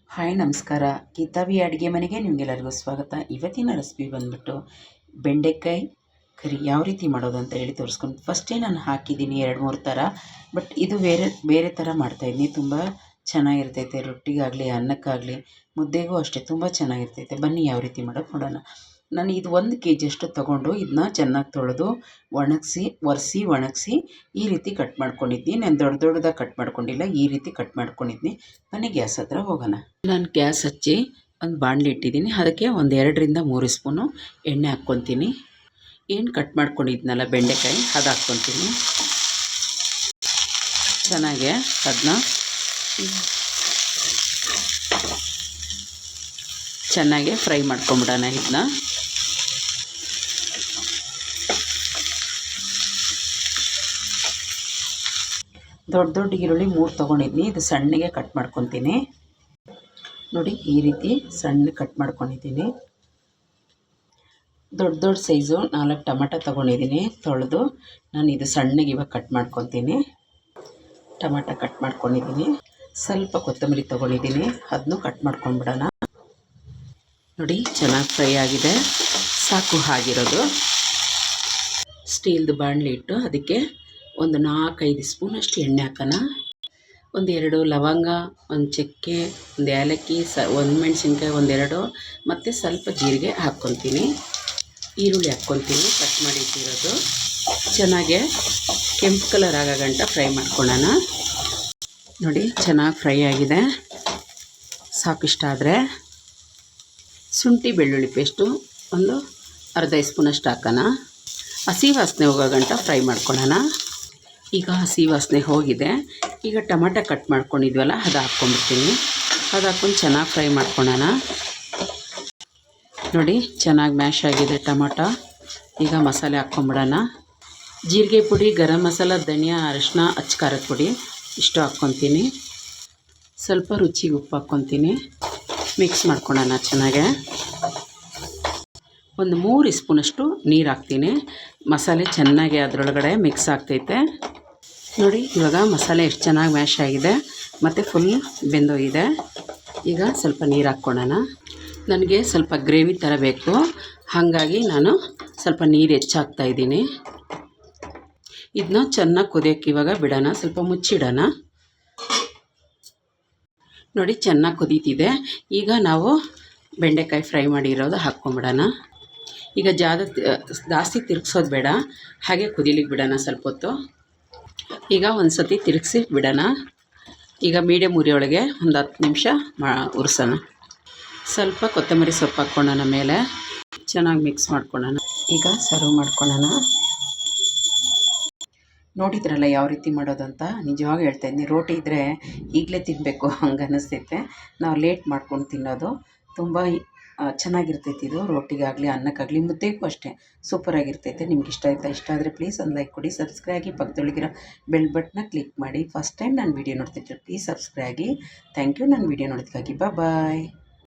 Hi ನಮಸ್ಕಾರ. ಕಿತಾಬಿ ಅಡುಗೆ ಮನೆಗೆ ನಿಮಗೆಲ್ಲರಿಗೂ ಸ್ವಾಗತ. ಇವತ್ತಿನ ರೆಸಿಪಿ ಬಂದುಬಿಟ್ಟು ಬೆಂಡೆಕಾಯಿ ಕರಿ ಯಾವ ರೀತಿ ಮಾಡೋದು ಅಂತ ಹೇಳಿ ತೋರಿಸ್ಕೊಂಡು ಫಸ್ಟೇ ನಾನು ಹಾಕಿದ್ದೀನಿ 2-3 ಥರ. ಬಟ್ ಇದು ಬೇರೆ ಥರ ಮಾಡ್ತಾಯಿದ್ದೀನಿ. ತುಂಬ ಚೆನ್ನಾಗಿರ್ತೈತೆ. ರೊಟ್ಟಿಗಾಗಲಿ ಅನ್ನಕ್ಕಾಗಲಿ ಮುದ್ದೆಗೂ ಅಷ್ಟೇ ತುಂಬ ಚೆನ್ನಾಗಿರ್ತೈತೆ. ಬನ್ನಿ ಯಾವ ರೀತಿ ಮಾಡೋದು ನೋಡೋಣ. ನಾನು ಇದು 1 kg ಅಷ್ಟು ತೊಗೊಂಡು ಇದನ್ನ ಚೆನ್ನಾಗಿ ತೊಳೆದು ಒಣಗಿಸಿ ಈ ರೀತಿ ಕಟ್ ಮಾಡ್ಕೊಂಡಿದ್ದೀನಿ. ನಾನು ದೊಡ್ಡದಾಗಿ ಕಟ್ ಮಾಡ್ಕೊಂಡಿಲ್ಲ, ಈ ರೀತಿ ಕಟ್ ಮಾಡ್ಕೊಂಡಿದ್ದೀನಿ. ಬನ್ನಿ ಗ್ಯಾಸ್ ಹತ್ರ ಹೋಗೋಣ. ನಾನು ಗ್ಯಾಸ್ ಹಚ್ಚಿ ಒಂದು ಬಾಣಲಿ ಇಟ್ಟಿದ್ದೀನಿ. ಅದಕ್ಕೆ ಒಂದು 2ರಿಂದ 3 ಸ್ಪೂನು ಎಣ್ಣೆ ಹಾಕ್ಕೊತೀನಿ. ಏನು ಕಟ್ ಮಾಡ್ಕೊಂಡಿದ್ನಲ್ಲ ಬೆಂಡೆಕಾಯಿ ಅದು ಹಾಕ್ಕೊತೀನಿ. ಚೆನ್ನಾಗೆ ಅದನ್ನ ಚೆನ್ನಾಗೆ ಫ್ರೈ ಮಾಡ್ಕೊಂಬಿಡೋಣ. ಇದನ್ನ ದೊಡ್ಡ ಈರುಳ್ಳಿ 3 ತೊಗೊಂಡಿದ್ದೀನಿ. ಇದು ಸಣ್ಣಗೆ ಕಟ್ ಮಾಡ್ಕೊತೀನಿ. ನೋಡಿ ಈ ರೀತಿ ಸಣ್ಣ ಕಟ್ ಮಾಡ್ಕೊಂಡಿದ್ದೀನಿ. ದೊಡ್ಡ ಸೈಜು 4 ಟೊಮೆಟೊ ತೊಗೊಂಡಿದ್ದೀನಿ. ತೊಳೆದು ನಾನು ಇದು ಸಣ್ಣಗೆ ಇವಾಗ ಕಟ್ ಮಾಡ್ಕೊತೀನಿ. ಟೊಮೆಟೊ ಕಟ್ ಮಾಡ್ಕೊಂಡಿದ್ದೀನಿ. ಸ್ವಲ್ಪ ಕೊತ್ತಂಬರಿ ತೊಗೊಂಡಿದ್ದೀನಿ, ಅದನ್ನು ಕಟ್ ಮಾಡ್ಕೊಂಡ್ಬಿಡೋಣ. ನೋಡಿ ಚೆನ್ನಾಗಿ ಫ್ರೈ ಆಗಿದೆ, ಸಾಕು ಆಗಿರೋದು. ಸ್ಟೀಲ್ದು ಬಾಣಲಿ ಇಟ್ಟು ಅದಕ್ಕೆ ಒಂದು 4-5 ಸ್ಪೂನಷ್ಟು ಎಣ್ಣೆ ಹಾಕೋಣ. ಒಂದು 2 ಲವಂಗ, ಒಂದು ಚಕ್ಕೆ, ಒಂದು ಏಲಕ್ಕಿ, ಒಂದು ಮೆಣಸಿನ್ಕಾಯಿ, 1-2 ಮತ್ತು ಸ್ವಲ್ಪ ಜೀರಿಗೆ ಹಾಕ್ಕೊತೀನಿ. ಈರುಳ್ಳಿ ಹಾಕ್ಕೊತೀನಿ ಕಟ್ ಮಾಡಿ ಇಟ್ಟಿರೋದು. ಚೆನ್ನಾಗೆ ಕೆಂಪು ಕಲರ್ ಆಗೋ ಗಂಟ ಫ್ರೈ ಮಾಡ್ಕೊಳ್ಳೋಣ. ನೋಡಿ ಚೆನ್ನಾಗಿ ಫ್ರೈ ಆಗಿದೆ, ಸಾಕಿಷ್ಟ ಆದರೆ ಶುಂಠಿ ಬೆಳ್ಳುಳ್ಳಿ ಪೇಸ್ಟು ಒಂದು ಅರ್ಧ ಸ್ಪೂನಷ್ಟು ಹಾಕೋಣ. ಹಸಿ ವಾಸನೆ ಹೋಗೋ ಗಂಟ ಫ್ರೈ ಮಾಡ್ಕೊಳ್ಳೋಣ. ಈಗ ಹಸಿ ವಾಸನೆ ಹೋಗಿದೆ. ಈಗ ಟೊಮೆಟೊ ಕಟ್ ಮಾಡ್ಕೊಂಡಿದ್ವಲ್ಲ ಅದು ಹಾಕ್ಕೊಂಡ್ಬಿಡ್ತೀನಿ. ಅದು ಹಾಕ್ಕೊಂಡು ಚೆನ್ನಾಗಿ ಫ್ರೈ ಮಾಡ್ಕೊಳ್ಳೋಣ. ನೋಡಿ ಚೆನ್ನಾಗಿ ಮ್ಯಾಶ್ ಆಗಿದೆ ಟೊಮೆಟೊ. ಈಗ ಮಸಾಲೆ ಹಾಕ್ಕೊಂಬಿಡೋಣ. ಜೀರಿಗೆ ಪುಡಿ, ಗರಂ ಮಸಾಲ, ಧನಿಯಾ, ಅರಿಶಿನ, ಅಚ್ಚ ಖಾರದ ಪುಡಿ ಇಷ್ಟು ಹಾಕ್ಕೊತೀನಿ. ಸ್ವಲ್ಪ ರುಚಿಗೆ ಉಪ್ಪು ಹಾಕ್ಕೊತೀನಿ. ಮಿಕ್ಸ್ ಮಾಡ್ಕೊಳ್ಳೋಣ ಚೆನ್ನಾಗೆ. ಒಂದು 3 ಸ್ಪೂನಷ್ಟು ನೀರು ಹಾಕ್ತೀನಿ. ಮಸಾಲೆ ಚೆನ್ನಾಗಿ ಅದರೊಳಗಡೆ ಮಿಕ್ಸ್ ಆಗ್ತೈತೆ. ನೋಡಿ ಇವಾಗ ಮಸಾಲೆ ಎಷ್ಟು ಚೆನ್ನಾಗಿ ಮ್ಯಾಶ್ ಆಗಿದೆ ಮತ್ತು ಫುಲ್ ಬೆಂದೋಗಿದೆ. ಈಗ ಸ್ವಲ್ಪ ನೀರು ಹಾಕ್ಕೊಳ್ಳೋಣ. ನನಗೆ ಸ್ವಲ್ಪ ಗ್ರೇವಿ ಥರ ಬೇಕು, ಹಾಗಾಗಿ ನಾನು ಸ್ವಲ್ಪ ನೀರು ಹೆಚ್ಚಾಗ್ತಾಯಿದ್ದೀನಿ. ಇದನ್ನ ಚೆನ್ನಾಗಿ ಕುದಿಯೋಕ್ಕೆ ಇವಾಗ ಬಿಡೋಣ, ಸ್ವಲ್ಪ ಮುಚ್ಚಿಡೋಣ. ನೋಡಿ ಚೆನ್ನಾಗಿ ಕುದೀತಿದೆ. ಈಗ ನಾವು ಬೆಂಡೆಕಾಯಿ ಫ್ರೈ ಮಾಡಿರೋದು ಹಾಕ್ಕೊಂಬಿಡೋಣ. ಈಗ ಜಾಸ್ತಿ ತಿರುಗಿಸೋದು ಬೇಡ, ಹಾಗೆ ಕುದಿಲಿಕ್ಕೆ ಬಿಡೋಣ ಸ್ವಲ್ಪ ಹೊತ್ತು. ಈಗ ಒಂದು ಸತಿ ತಿರುಗಿಸಿ ಬಿಡೋಣ. ಈಗ ಮೀಡಿಯಮ್ ಉರಿ ಒಳಗೆ ಒಂದು 10 ನಿಮಿಷ ಉರಿಸೋಣ. ಸ್ವಲ್ಪ ಕೊತ್ತಂಬರಿ ಸೊಪ್ಪು ಹಾಕ್ಕೊಳ್ಳೋಣ ಮೇಲೆ. ಚೆನ್ನಾಗಿ ಮಿಕ್ಸ್ ಮಾಡ್ಕೊಳ್ಳೋಣ. ಈಗ ಸರ್ವ್ ಮಾಡ್ಕೊಳ್ಳೋಣ. ನೋಡಿದ್ರಲ್ಲ ಯಾವ ರೀತಿ ಮಾಡೋದು ಅಂತ. ನಿಜವಾಗಿ ಹೇಳ್ತಾಯಿದ್ದೀನಿ, ರೋಟಿ ಇದ್ದರೆ ಈಗಲೇ ತಿನ್ನಬೇಕು ಹಂಗೆ ಅನ್ನಿಸ್ತೈತೆ. ನಾವು ಲೇಟ್ ಮಾಡ್ಕೊಂಡು ತಿನ್ನೋದು ತುಂಬ ಚೆನ್ನಾಗಿರ್ತೈತೆ. ಇದು ರೋಟಿಗಾಗಲಿ ಅನ್ನಕ್ಕಾಗಲಿ ಮುದ್ದೆಗೂ ಅಷ್ಟೇ ಸೂಪರಾಗಿರ್ತೈತೆ. ನಿಮ್ಗೆ ಇಷ್ಟ ಆದರೆ ಪ್ಲೀಸ್ ಒಂದು ಲೈಕ್ ಕೊಡಿ, ಸಬ್ಸ್ಕ್ರೈಬ್ ಆಗಿ, ಪಕ್ಕದೊಳಗಿರೋ ಬೆಲ್ ಬಟನ್ನ ಕ್ಲಿಕ್ ಮಾಡಿ. ಫಸ್ಟ್ ಟೈಮ್ ನಾನು ವೀಡಿಯೋ ನೋಡ್ತಿದ್ದರೆ ಪ್ಲೀಸ್ ಸಬ್ಸ್ಕ್ರೈಬ್ ಆಗಿ. ಥ್ಯಾಂಕ್ ಯು ನನ್ನ ವೀಡಿಯೋ ನೋಡೋದಕ್ಕಾಗಿ. ಬಾಯ್.